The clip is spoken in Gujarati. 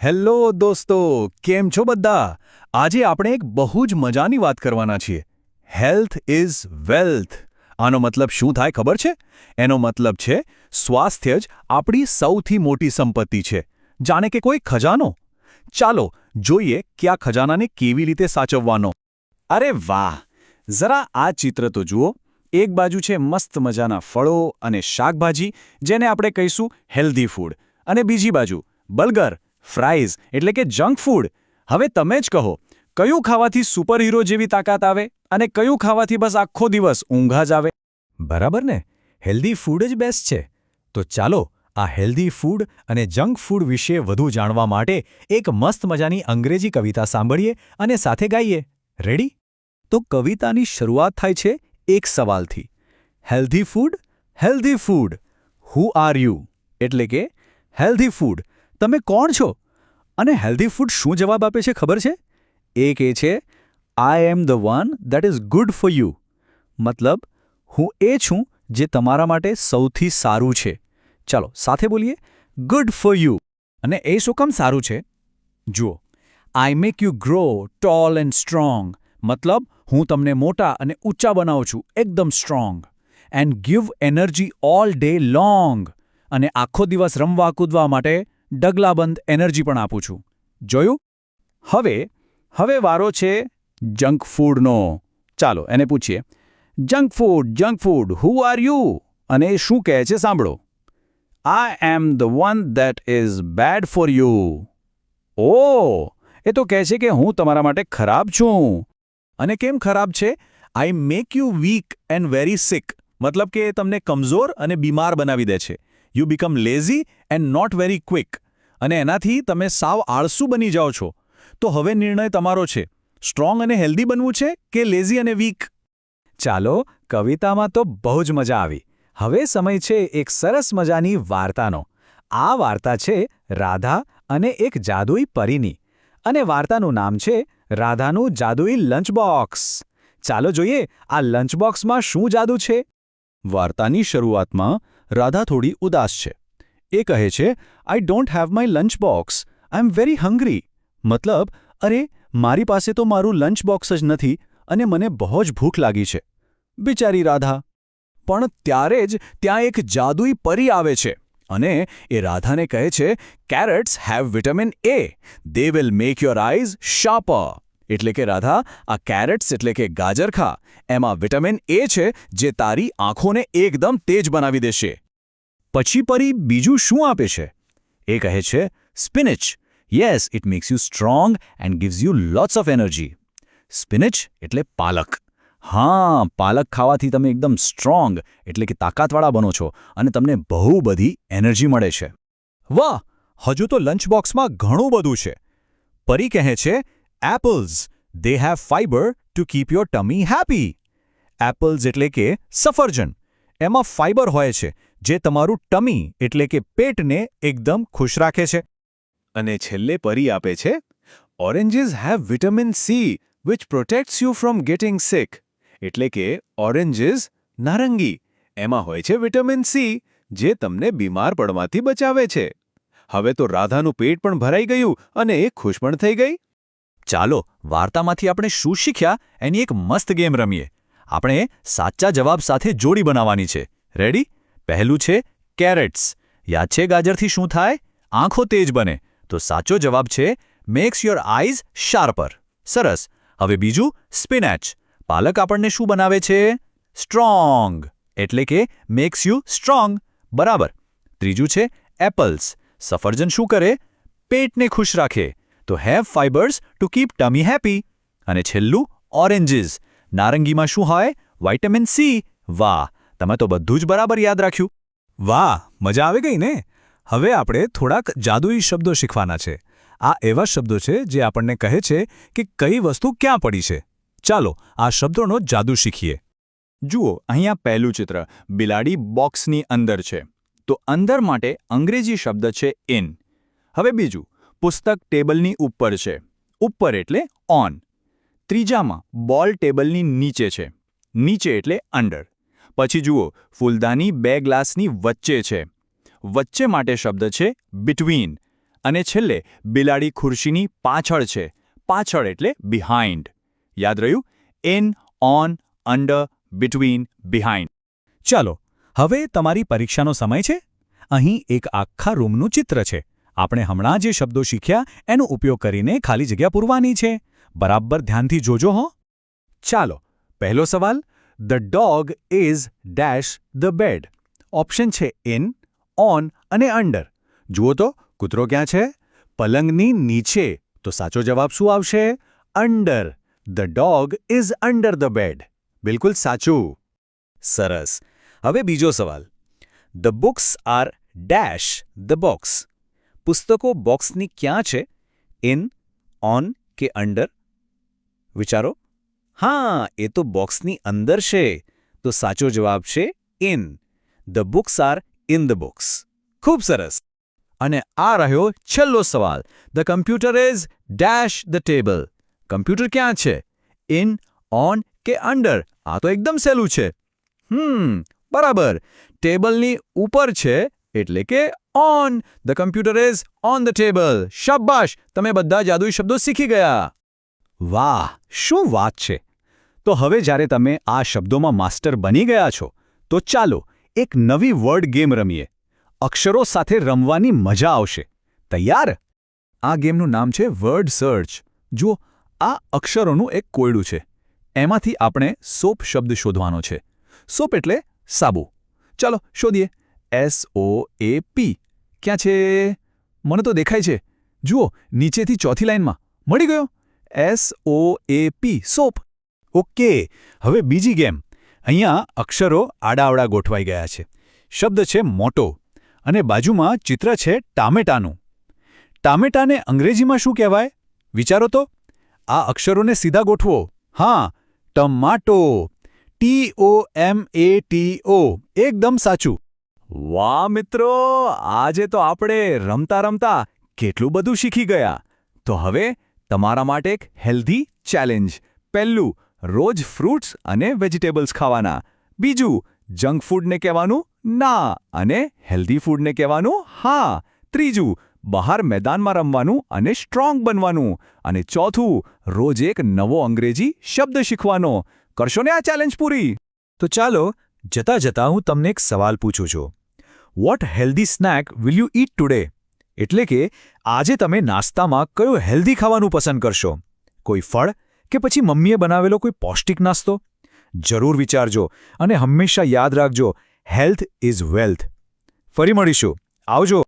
હેલો દોસ્તો, કેમ છો બધા? આજે આપણે એક બહુ જ મજાની વાત કરવાના છીએ. Health is wealth. આનો મતલબ શું થાય ખબર છે? એનો મતલબ છે સ્વાસ્થ્ય જ આપણી સૌથી મોટી સંપત્તિ છે. જાણે કે કોઈ ખજાનો. ચાલો જોઈએ કે આ ખજાનાને કેવી રીતે સાચવવાનો. અરે વાહ! જરા આ ચિત્ર તો જુઓ. એક બાજુ છે મસ્ત મજાના ફળો અને શાકભાજી, જેને આપણે કહીશું હેલ્ધી ફૂડ, અને બીજી બાજુ બર્ગર, ફ્રાઈઝ એટલે કે જંક ફૂડ. હવે તમે જ કહો, કયું ખાવાથી સુપરહીરો જેવી તાકાત આવે અને કયું ખાવાથી બસ આખો દિવસ ઊંઘ જ આવે? બરાબર ને? હેલ્ધી ફૂડ જ બેસ્ટ છે. તો ચાલો આ હેલ્ધી ફૂડ અને જંક ફૂડ વિશે વધુ જાણવા માટે એક મસ્ત મજાની અંગ્રેજી કવિતા સાંભળીએ અને સાથે ગાઈએ. રેડી? તો કવિતાની શરૂઆત થાય છે એક સવાલથી. Healthy food, healthy food, who are you? એટલે કે હેલ્ધી ફૂડ, તમે કોણ છો? અને હેલ્ધી ફૂડ શું જવાબ આપે છે ખબર છે? એ કહે છે, I am the one that is good for you. મતલબ, હું એ છું જે તમારા માટે સૌથી સારું છે. ચાલો સાથે બોલીએ, ગુડ ફોર યુ. અને એ શું કામ સારું છે? જુઓ, આઈ make you grow tall and strong. મતલબ, હું તમને મોટા અને ઊંચા બનાવું છું, એકદમ strong. And give energy all day long. અને આખો દિવસ રમવા કૂદવા માટે ડગલાબંધ એનર્જી પણ આપું છું. જોયું? હવે વારો છે જંક ફૂડનો. ચાલો એને પૂછીએ, junk food, who are you? અને એ શું કહે છે સાંભળો. I am the one that is bad for you. ઓ, એ તો કહે છે કે હું તમારા માટે ખરાબ છું. અને કેમ ખરાબ છે? I make you weak and very sick. મતલબ કે એ તમને કમજોર અને બીમાર બનાવી દે છે. You become lazy and not very quick. અને એનાથી તમે સાવ આળસુ બની જાઓ છો. તો હવે નિર્ણય તમારો છે. સ્ટ્રોંગ અને હેલ્ધી બનવું છે કે લેઝી અને વીક? ચાલો, કવિતામાં તો બહુ જ મજા આવી. હવે સમય છે એક સરસ મજાની વાર્તાનો. આ વાર્તા છે રાધા અને એક જાદુઈ પરીની. અને વાર્તાનું નામ છે રાધાનું જાદુઈ લંચ બોક્સ. ચાલો જોઈએ આ લંચ બોક્સમાં શું જાદુ છે. વાર્તાની શરૂઆતમાં રાધા થોડી ઉદાસ છે. એ કહે છે, I don't have my lunch box. I am very hungry. મતલબ, અરે, મારી પાસે તો મારું લંચ બોક્સ જ નથી અને મને બહુ જ ભૂખ લાગી છે. બિચારી રાધા. પણ ત્યારે જ ત્યાં એક જાદુઈ પરી આવે છે અને એ રાધાને કહે છે, carrots have vitamin A. They will make your eyes sharper. એટલે કે રાધા, આ કેરેટ્સ એટલે કે ગાજર ખા. એમાં વિટામિન એ છે જે તારી આંખોને એકદમ તેજ બનાવી દેશે. પછી પરી બીજું શું આપે છે? એ કહે છે, spinach. Yes, it makes you strong and gives you lots of energy. Spinach એટલે પાલક. હા, પાલક ખાવાથી તમે એકદમ સ્ટ્રોંગ એટલે કે તાકાતવાળા બનો છો અને તમને બહુ બધી એનર્જી મળે છે. વાહ! હજુ તો લંચ બોક્સમાં ઘણું બધું છે. પરી કહે છે, apples. They have fibre to keep your ટમી happy. Apples એટલે કે સફરજન. એમાં ફાઇબર હોય છે જે તમારું ટમી એટલે કે પેટને એકદમ ખુશ રાખે છે. અને છેલ્લે પરી આપે છે, oranges have vitamin C which protects you from getting sick. એટલે કે ઓરેન્જીસ, નારંગી, એમાં હોય છે વિટામિન સી જે તમને બીમાર પડવાથી બચાવે છે. હવે તો રાધાનું પેટ પણ ભરાઈ ગયું અને એ ખુશ પણ થઈ ગઈ. ચાલો, વાર્તામાંથી આપણે શું શીખ્યા એની એક મસ્ત ગેમ રમીએ. આપણે સાચા જવાબ સાથે જોડી બનાવવાની છે. રેડી? પહેલું છે કેરેટ્સ. યાદ છે ગાજરથી શું થાય? આંખો તેજ બને. તો સાચો જવાબ છે મેક્સ યોર આઈઝ શાર્પર. સરસ. હવે બીજું સ્પિનેચ. પાલક આપણને શું બનાવે છે? સ્ટ્રોંગ. એટલે કે મેક્સ યુ સ્ટ્રોંગ. બરાબર. ત્રીજું છે એપલ્સ. સફરજન શું કરે? પેટને ખુશ રાખે. તો have fibres to keep ટમી happy. અને છેલ્લું ઓરેન્જીસ. નારંગીમાં શું હોય? Vitamin C. વાહ! તમે તો બધું જ બરાબર યાદ રાખ્યું. વાહ, મજા આવી ગઈ ને? હવે આપણે થોડાક જાદુઈ શબ્દો શીખવાના છે. આ એવા શબ્દો છે જે આપણને કહે છે કે કઈ વસ્તુ ક્યાં પડી છે. ચાલો આ શબ્દોનો જાદુ શીખીએ. જુઓ, અહીંયા પહેલું ચિત્ર. બિલાડી બોક્સની અંદર છે. તો અંદર માટે અંગ્રેજી શબ્દ છે ઇન. હવે બીજું, પુસ્તક ટેબલની ઉપર છે. ઉપર એટલે ઓન. ત્રીજામાં બોલ ટેબલની નીચે છે. નીચે એટલે અંડર. પછી જુઓ, ફૂલદાની બે ગ્લાસની વચ્ચે છે. વચ્ચે માટે શબ્દ છે બિટવીન. અને છેલ્લે બિલાડી ખુરશીની પાછળ છે. પાછળ એટલે બિહાઇન્ડ. યાદ રહ્યું? In, on, under, between, behind. ચાલો હવે તમારી પરીક્ષાનો સમય છે. અહીં એક આખા રૂમનું ચિત્ર છે. આપણે હમણાં જે શબ્દો શીખ્યા એનો ઉપયોગ કરીને ખાલી જગ્યા પૂરવાની છે. બરાબર ધ્યાનથી જોજો હો. ચાલો પહેલો સવાલ. The dog is dash the bed. Option છે ઇન, ઓન અને અંડર. જુઓ તો કૂતરો ક્યાં છે? પલંગની નીચે. તો સાચો જવાબ શું આવશે? Under. The dog is under the bed. બિલકુલ સાચું. સરસ. હવે બીજો સવાલ. The books are dash the box. પુસ્તકો બોક્સની ક્યાં છે? ઇન, ઓન કે અંડર? વિચારો. હા, એ તો બોક્સની અંદર છે. તો સાચો જવાબ છે in. The books are in the box. ખૂબ સરસ. અને આ રહ્યો છેલ્લો સવાલ. The computer is dash the table. Computer ક્યાં છે? ઇન, ઓન કે અંડર? આ તો એકદમ સહેલું છે. બરાબર. ટેબલની ઉપર છે એટલે કે on. The computer is on the table. શાબાશ, તમે બધા જાદુઈ શબ્દો શીખી ગયા. વાહ, શું વાત છે. તો હવે જ્યારે તમે આ શબ્દોમાં માસ્ટર બની ગયા છો તો ચાલો એક નવી વર્ડ ગેમ રમીએ. અક્ષરો સાથે રમવાની મજા આવશે. તૈયાર? આ ગેમનું નામ છે વર્ડ સર્ચ. જુઓ, આ અક્ષરોનું એક કોયડું છે. એમાંથી આપણે સોપ શબ્દ શોધવાનો છે. સોપ એટલે સાબુ. ચાલો શોધીએ. SOAP. ક્યાં છે? મને તો દેખાય છે. જુઓ, નીચેથી ચોથી લાઈનમાં. મળી ગયો. SOAP, shop. ઓકે, હવે બીજી ગેમ. અહીંયા અક્ષરો આડાઅવળા ગોઠવાઈ ગયા છે. શબ્દ છે મોટો અને બાજુમાં ચિત્ર છે ટામેટાનું. ટામેટાને અંગ્રેજીમાં શું કહેવાય? વિચારો તો. આ અક્ષરોને સીધા ગોઠવો. હા, ટમાટો. TOMATO. એકદમ સાચું. વાહ મિત્રો, આજે તો આપણે રમતા રમતા કેટલું બધું શીખી ગયા. તો હવે તમારા માટે એક હેલ્ધી ચેલેન્જ. પહેલું, રોજ ફ્રૂટ્સ અને વેજીટેબલ્સ ખાવાના. બીજું, જંક ફૂડને કહેવાનું ના અને હેલ્ધી ફૂડને કહેવાનું હા. ત્રીજું, બહાર મેદાનમાં રમવાનું અને સ્ટ્રોંગ બનવાનું. અને ચોથું, રોજ એક નવો અંગ્રેજી શબ્દ શીખવાનો. કરશો ને આ ચેલેન્જ પૂરી? તો ચાલો જતા જતા હું તમને એક સવાલ પૂછું છું. What healthy snack will you eat today? એટલે કે આજે તમે નાસ્તામાં કયું હેલ્ધી ખાવાનું પસંદ કરશો? કોઈ ફળ કે પછી મમ્મીએ બનાવેલો કોઈ પૌષ્ટિક નાસ્તો? જરૂર વિચારજો અને હંમેશા યાદ રાખજો, હેલ્થ ઇઝ વેલ્થ. ફરી મળીશું. આવજો.